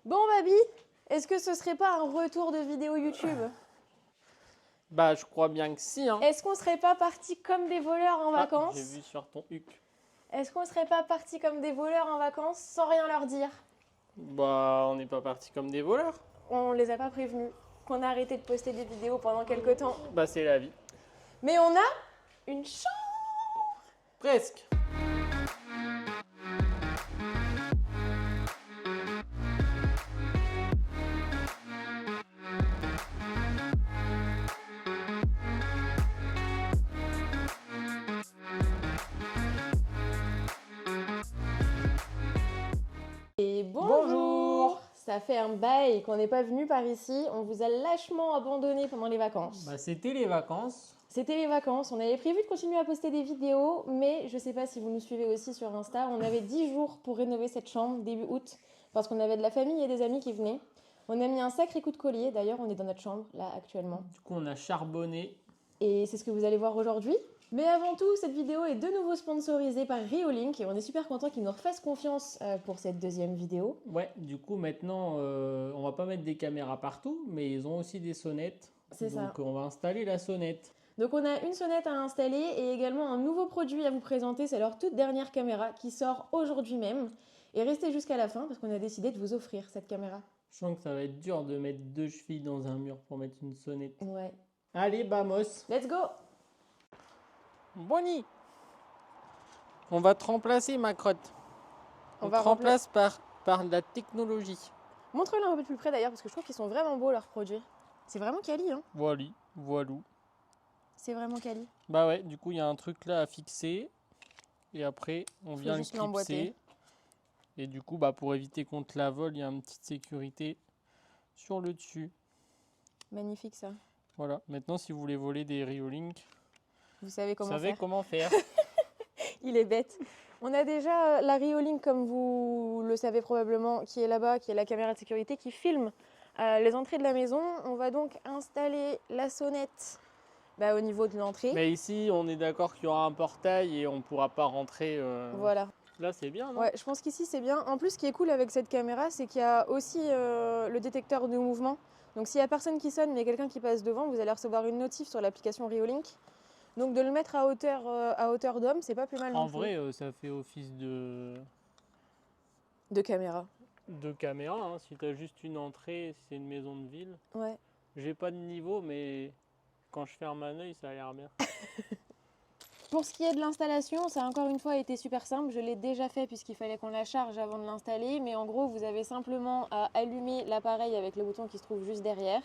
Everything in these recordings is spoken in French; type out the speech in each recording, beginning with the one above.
Bon Babi, est-ce que ce serait pas un retour de vidéo YouTube? Bah, je crois bien que si, hein. Est-ce qu'on serait pas partis comme des voleurs en vacances? J'ai vu sur ton huc. Est-ce qu'on serait pas partis comme des voleurs en vacances sans rien leur dire? Bah, on n'est pas parti comme des voleurs. On les a pas prévenus qu'on a arrêté de poster des vidéos pendant quelques temps. Bah, c'est la vie. Mais on a une chance! Presque. Et bonjour. Ça fait un bail qu'on n'est pas venu par ici. On vous a lâchement abandonné pendant les vacances. Bah, c'était les vacances. C'était les vacances. On avait prévu de continuer à poster des vidéos, mais je sais pas si vous nous suivez aussi sur Insta. On avait 10 jours pour rénover cette chambre début août parce qu'on avait de la famille et des amis qui venaient. On a mis un sacré coup de collier. D'ailleurs, on est dans notre chambre là actuellement. Du coup, on a charbonné. Et c'est ce que vous allez voir aujourd'hui. Mais avant tout, cette vidéo est de nouveau sponsorisée par Riolink et on est super content qu'ils nous refassent confiance pour cette deuxième vidéo. Ouais, du coup, maintenant, on va pas mettre des caméras partout, mais ils ont aussi des sonnettes. C'est ça. Donc, on va installer la sonnette. Donc on a une sonnette à installer et également un nouveau produit à vous présenter. C'est leur toute dernière caméra qui sort aujourd'hui même. Et restez jusqu'à la fin parce qu'on a décidé de vous offrir cette caméra. Je sens que ça va être dur de mettre deux chevilles dans un mur pour mettre une sonnette. Ouais. Allez, vamos. Let's go! Bonnie, on va te remplacer, ma crotte. On On va te remplace par de la technologie. Montre-le un peu plus près d'ailleurs parce que je trouve qu'ils sont vraiment beaux leurs produits. C'est vraiment quali, hein? Voilou. C'est vraiment quali. Bah ouais, du coup, il y a un truc là à fixer. Et après, on vient le juste l'emboîter. clipser. Et du coup, bah, pour éviter qu'on te la vole, il y a une petite sécurité sur le dessus. Magnifique ça. Voilà, maintenant, si vous voulez voler des Riolink, Vous savez vous comment savez faire. comment faire. Il est bête. On a déjà la Riolink, comme vous le savez probablement, qui est là-bas, qui est la caméra de sécurité, qui filme les entrées de la maison. On va donc installer la sonnette au niveau de l'entrée. Mais ici, on est d'accord qu'il y aura un portail et on ne pourra pas rentrer. Voilà. Là, c'est bien, non? Ouais, je pense qu'ici c'est bien. En plus, ce qui est cool avec cette caméra, c'est qu'il y a aussi le détecteur de mouvement. Donc s'il n'y a personne qui sonne, mais quelqu'un qui passe devant, vous allez recevoir une notif sur l'application Riolink. Donc de le mettre à hauteur d'homme, c'est pas plus mal non En plus. vrai, ça fait office de caméra. caméra. Hein. Si tu as juste une entrée, si c'est une maison de ville. Ouais. J'ai pas de niveau, mais quand je ferme un œil, ça a l'air bien. Pour ce qui est de l'installation, ça a encore une fois été super simple. Je l'ai déjà fait puisqu'il fallait qu'on la charge avant de l'installer. Mais en gros, vous avez simplement à allumer l'appareil avec le bouton qui se trouve juste derrière.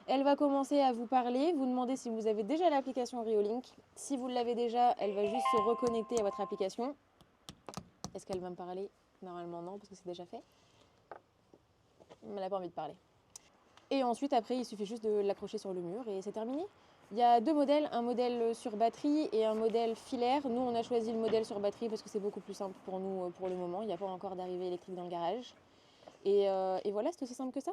Elle va commencer à vous parler, vous demander si vous avez déjà l'application Riolink. Si vous l'avez déjà, elle va juste se reconnecter à votre application. Est-ce qu'elle va me parler? Normalement non, parce que c'est déjà fait. Elle n'a pas envie de parler. Et ensuite, après, il suffit juste de l'accrocher sur le mur et c'est terminé. Il y a deux modèles, un modèle sur batterie et un modèle filaire. Nous, on a choisi le modèle sur batterie parce que c'est beaucoup plus simple pour nous pour le moment. Il n'y a pas encore d'arrivée électrique dans le garage. Et voilà, c'est aussi simple que ça.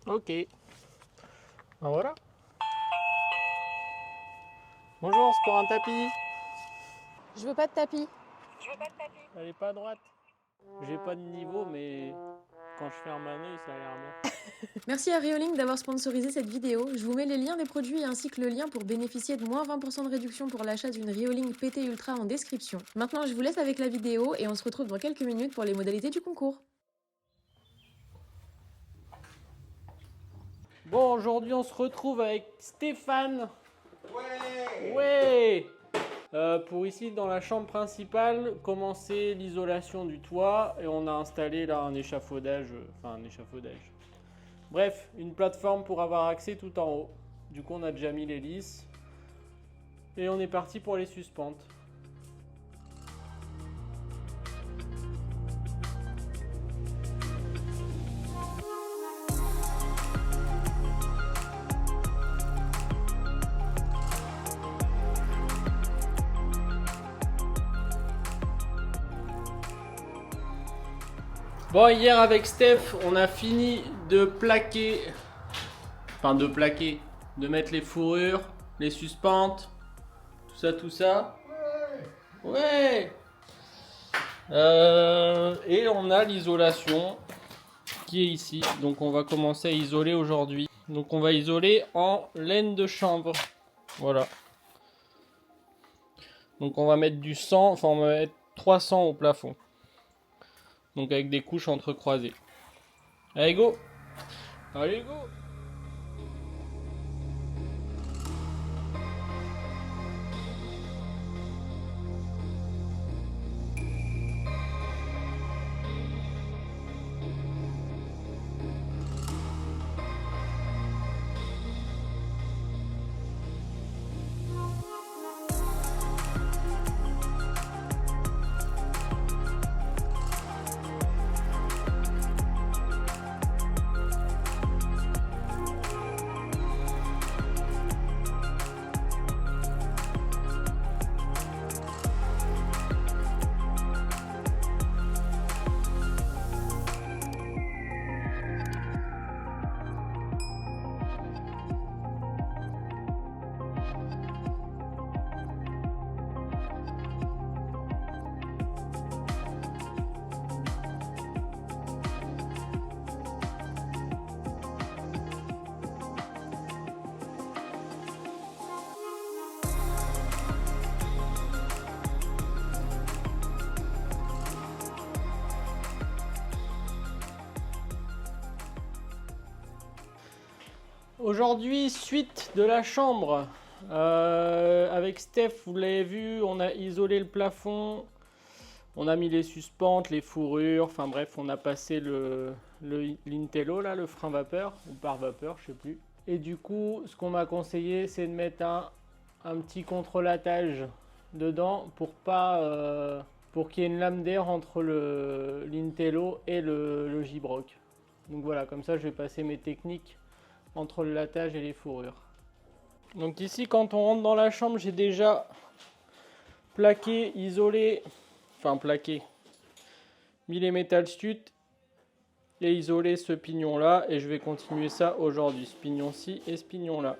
Ok. Ben voilà. Bonjour, c'est pour un tapis. Je veux pas de tapis. Elle est pas à droite. J'ai pas de niveau, mais quand je ferme un œil, ça a l'air bien. Merci à Riolink d'avoir sponsorisé cette vidéo. Je vous mets les liens des produits ainsi que le lien pour bénéficier de moins 20% de réduction pour l'achat d'une Riolink PT Ultra en description. Maintenant, je vous laisse avec la vidéo et on se retrouve dans quelques minutes pour les modalités du concours. Bon, aujourd'hui, on se retrouve avec Stéphane. Ouais. Pour ici, dans la chambre principale, commencer l'isolation du toit et on a installé là un échafaudage. Bref, une plateforme pour avoir accès tout en haut. Du coup, on a déjà mis l'hélice et on est parti pour les suspentes. Bon, hier avec Steph, on a fini de plaquer, de mettre les fourrures, les suspentes, tout ça. Ouais. Et on a l'isolation qui est ici, donc on va commencer à isoler aujourd'hui. Donc on va isoler en laine de chanvre, voilà. Donc on va mettre du 100, enfin on va mettre 300 au plafond. Donc avec des couches entrecroisées. Allez go! Allez go! Aujourd'hui, suite de la chambre. Avec Steph, vous l'avez vu, on a isolé le plafond, on a mis les suspentes, les fourrures, enfin bref, on a passé l'Intello, là, le frein vapeur, ou par vapeur, je sais plus. Et du coup, ce qu'on m'a conseillé, c'est de mettre un petit contre-latage dedans pour qu'il y ait une lame d'air entre l'Intello et le Gibroc. Donc voilà, comme ça, je vais passer mes techniques entre le latage et les fourrures. Donc ici, quand on rentre dans la chambre, j'ai déjà plaqué, isolé, mis les métal studs et isolé ce pignon là, et je vais continuer ça aujourd'hui, ce pignon-ci et ce pignon là.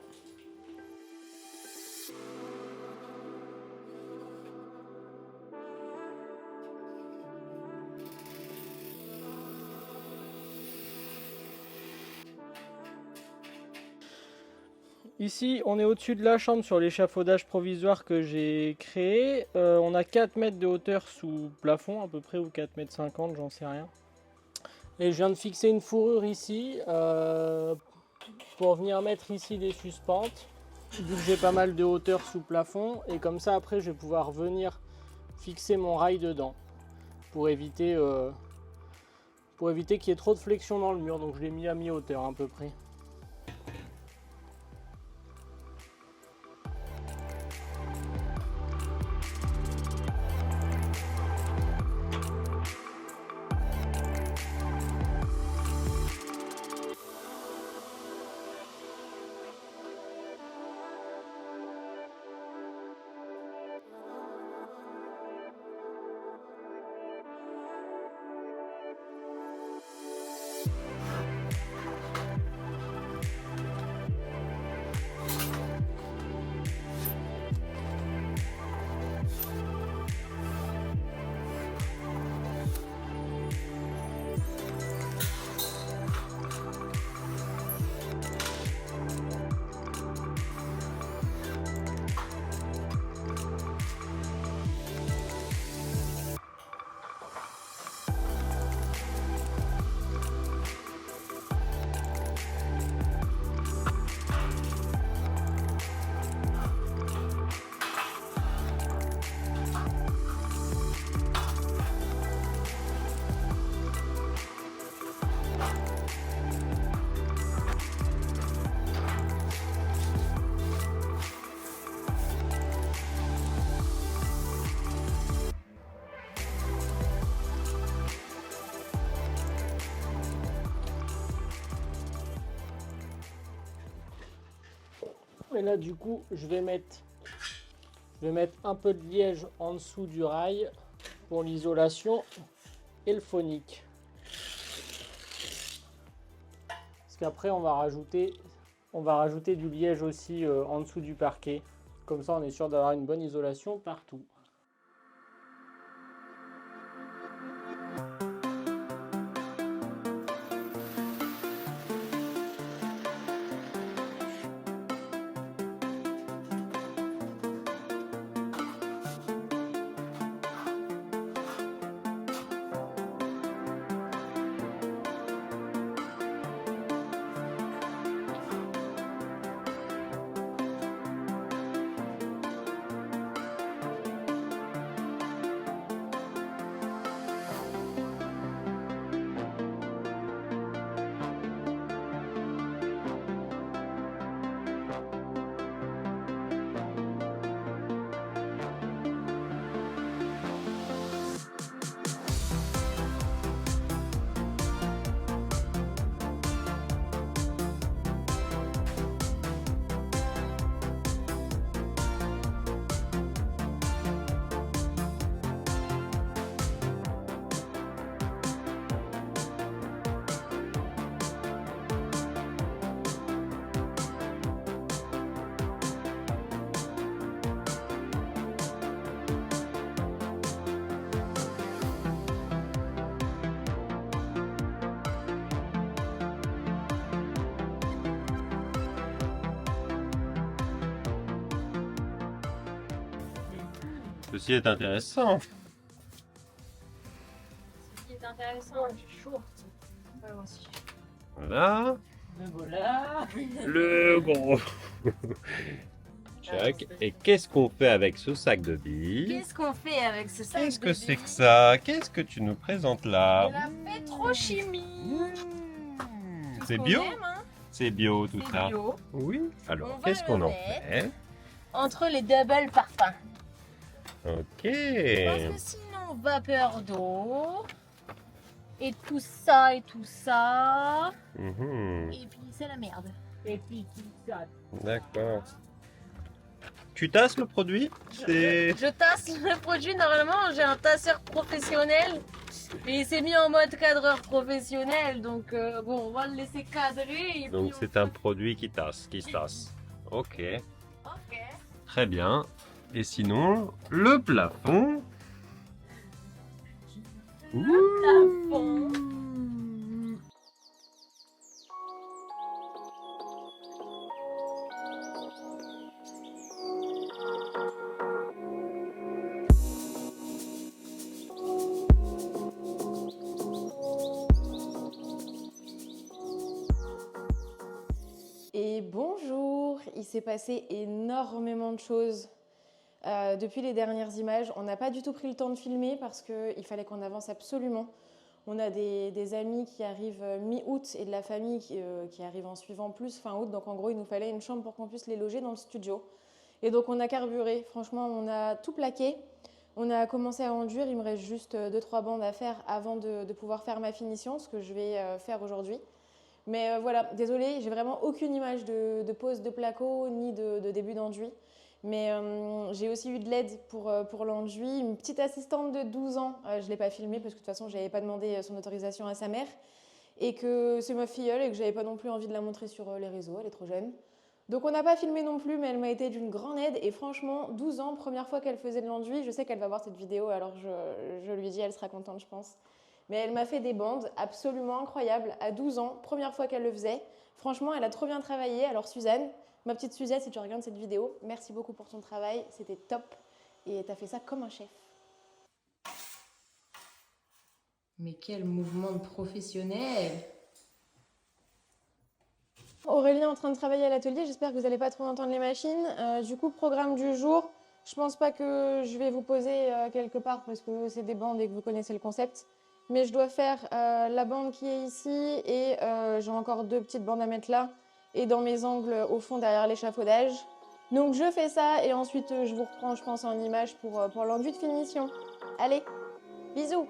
Ici, on est au-dessus de la chambre sur l'échafaudage provisoire que j'ai créé. On a 4 mètres de hauteur sous plafond à peu près, ou 4 mètres 50, j'en sais rien. Et je viens de fixer une fourrure ici pour venir mettre ici des suspentes, vu que j'ai pas mal de hauteur sous plafond. Et comme ça, après, je vais pouvoir venir fixer mon rail dedans pour éviter qu'il y ait trop de flexion dans le mur. Donc je l'ai mis à mi-hauteur à peu près. Et là du coup je vais mettre un peu de liège en dessous du rail pour l'isolation et le phonique. Parce qu'après, on va rajouter du liège aussi en dessous du parquet. Comme ça, on est sûr d'avoir une bonne isolation partout. Ceci est intéressant. Ce qui est intéressant, j'ai chaud. Ouais, moi aussi. Voilà. Le voilà. Le gros. Check. Et qu'est-ce qu'on fait avec ce sac de billes? Qu'est-ce qu'on fait avec ce sac Qu'est-ce de que c'est que billes? ça? Qu'est-ce que tu nous présentes là? De la pétrochimie. Tout ce C'est qu'on bio? aime, hein. C'est bio tout C'est ça. bio. Oui. On Alors, va qu'est-ce qu'on le en mettre. fait? Entre les double parfums. Ok. Parce que sinon, vapeur d'eau. Et tout ça, et tout ça. Mhm. Et puis, c'est la merde. Et puis tout ça. D'accord. Tu tasses le produit? C'est... Je tasse le produit. Normalement, j'ai un tasseur professionnel. Et il s'est mis en mode cadreur professionnel. Donc, bon, on va le laisser cadrer. Et Donc puis c'est un produit qui tasse, qui se tasse. Ok. Ok. Très bien. Et sinon, le plafond. Plafond. Et bonjour, il s'est passé énormément de choses depuis les dernières images. On n'a pas du tout pris le temps de filmer parce qu'il fallait qu'on avance absolument. On a des amis qui arrivent mi-août et de la famille qui arrive en suivant plus fin août. Donc en gros, il nous fallait une chambre pour qu'on puisse les loger dans le studio. Et donc on a carburé, franchement, on a tout plaqué. On a commencé à enduire, il me reste juste 2-3 bandes à faire avant de pouvoir faire ma finition, ce que je vais faire aujourd'hui. Mais voilà, désolée, j'ai vraiment aucune image de pose de placo ni de début d'enduit. Mais j'ai aussi eu de l'aide pour l'enduit. Une petite assistante de 12 ans, je ne l'ai pas filmée parce que de toute façon, je n'avais pas demandé son autorisation à sa mère. Et que c'est ma filleule et que je n'avais pas non plus envie de la montrer sur les réseaux, elle est trop jeune. Donc on n'a pas filmé non plus, mais elle m'a été d'une grande aide. Et franchement, 12 ans, première fois qu'elle faisait de l'enduit, je sais qu'elle va voir cette vidéo, alors je lui dis, elle sera contente, je pense. Mais elle m'a fait des bandes absolument incroyables à 12 ans, première fois qu'elle le faisait. Franchement, elle a trop bien travaillé. Alors Suzanne, ma petite Suzette, si tu regardes cette vidéo, merci beaucoup pour ton travail, c'était top. Et t'as fait ça comme un chef. Mais quel mouvement de professionnel! Aurélie est en train de travailler à l'atelier, j'espère que vous n'allez pas trop entendre les machines. Du coup, programme du jour, je pense pas que je vais vous poser quelque part parce que c'est des bandes et que vous connaissez le concept. Mais je dois faire la bande qui est ici et j'ai encore 2 petites bandes à mettre là et dans mes angles au fond derrière l'échafaudage. Donc je fais ça et ensuite je vous reprends, je pense, en image pour l'enduit de finition. Allez, bisous!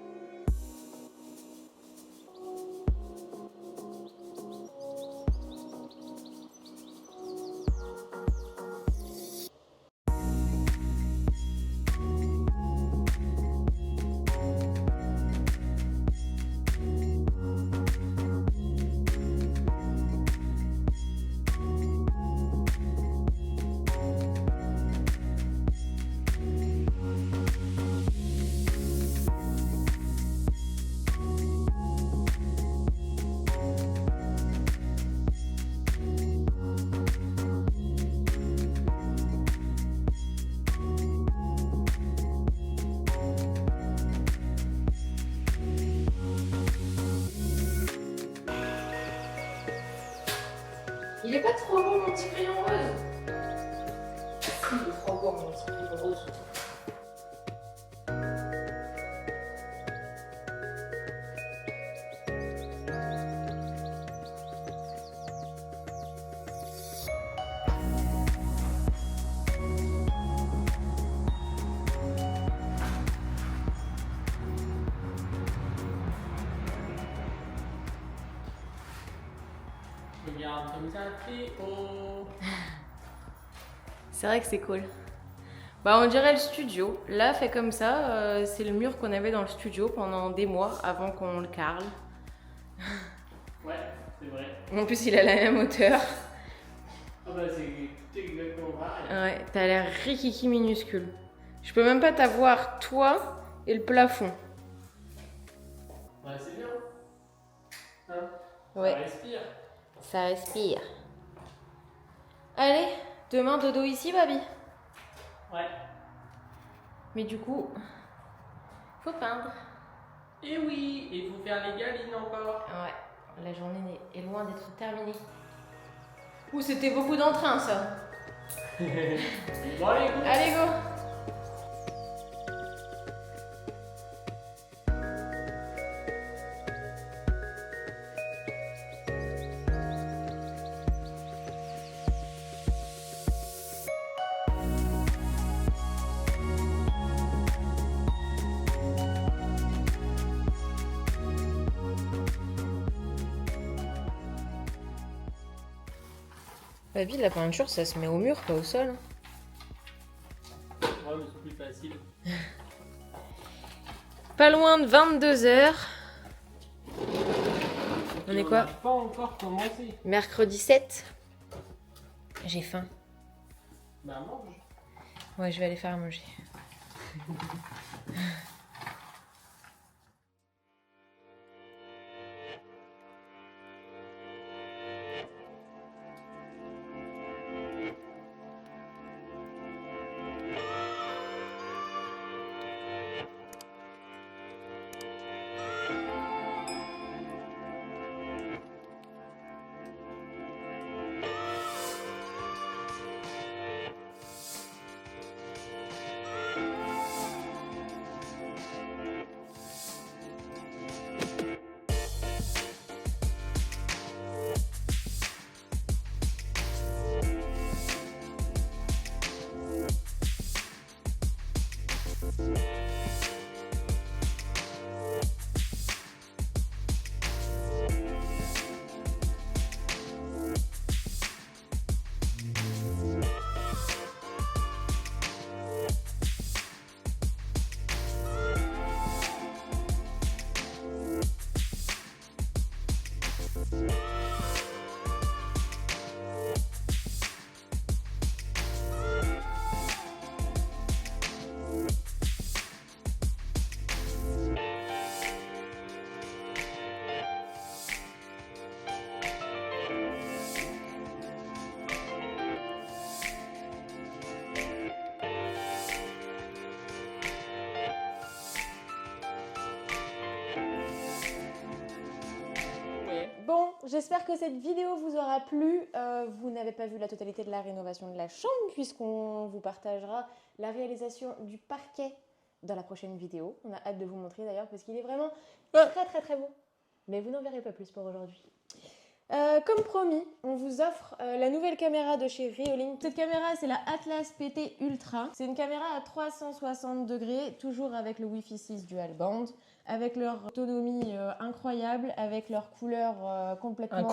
Il est pas trop beau mon petit crayon rose. Si, il est trop beau mon petit crayon rose. Regarde comme ça, Théo. C'est vrai que c'est cool. Bah on dirait le studio. Là, fait comme ça, c'est le mur qu'on avait dans le studio pendant des mois avant qu'on le carle. Ouais, c'est vrai. En plus, il a la même hauteur. Ah bah c'est exactement pareil. Ouais, t'as l'air rikiki minuscule. Je peux même pas t'avoir toi et le plafond. Ouais, c'est bien. Hein? Ouais. Ça respire. Ça respire. Allez, demain dodo ici, Babi. Ouais. Mais du coup, faut peindre. Et oui, et vous faire les galines encore. Ouais, la journée est loin d'être terminée. Ouh, c'était beaucoup d'entrain, ça. Bon allez, go. Allez, go. Babi, la peinture, ça se met au mur, pas au sol. Ouais, mais c'est plus facile. Pas loin de 22h. On est quoi? n'a pas encore commencé. Mercredi 7. J'ai faim. Bah mange. Ouais, je vais aller faire à manger. Bon, j'espère que cette vidéo vous aura plu. Vous n'avez pas vu la totalité de la rénovation de la chambre puisqu'on vous partagera la réalisation du parquet dans la prochaine vidéo. On a hâte de vous montrer d'ailleurs parce qu'il est vraiment très beau. Mais vous n'en verrez pas plus pour aujourd'hui. Comme promis, on vous offre la nouvelle caméra de chez Reolink. Cette caméra, c'est la Atlas PT Ultra. C'est une caméra à 360 degrés, toujours avec le Wi-Fi 6 Dual Band, avec leur autonomie incroyable, avec leur couleur complètement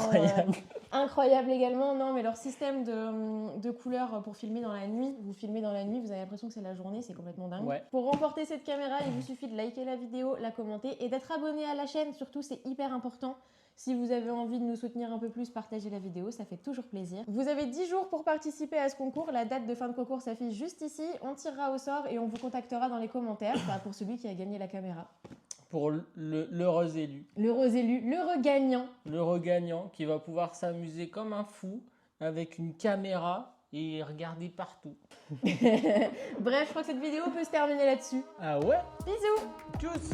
incroyable également. Non, mais leur système de couleurs pour filmer dans la nuit. Vous filmez dans la nuit, vous avez l'impression que c'est la journée, c'est complètement dingue. Ouais. Pour remporter cette caméra, il vous suffit de liker la vidéo, la commenter et d'être abonné à la chaîne. Surtout, c'est hyper important. Si vous avez envie de nous soutenir un peu plus, partagez la vidéo, ça fait toujours plaisir. Vous avez 10 jours pour participer à ce concours. La date de fin de concours s'affiche juste ici. On tirera au sort et on vous contactera dans les commentaires pour celui qui a gagné la caméra. Pour l'heureux élu. L'heureux élu, l'heureux gagnant. L'heureux gagnant qui va pouvoir s'amuser comme un fou avec une caméra et regarder partout. Bref, je crois que cette vidéo peut se terminer là-dessus. Ah ouais? Bisous! Tchuss!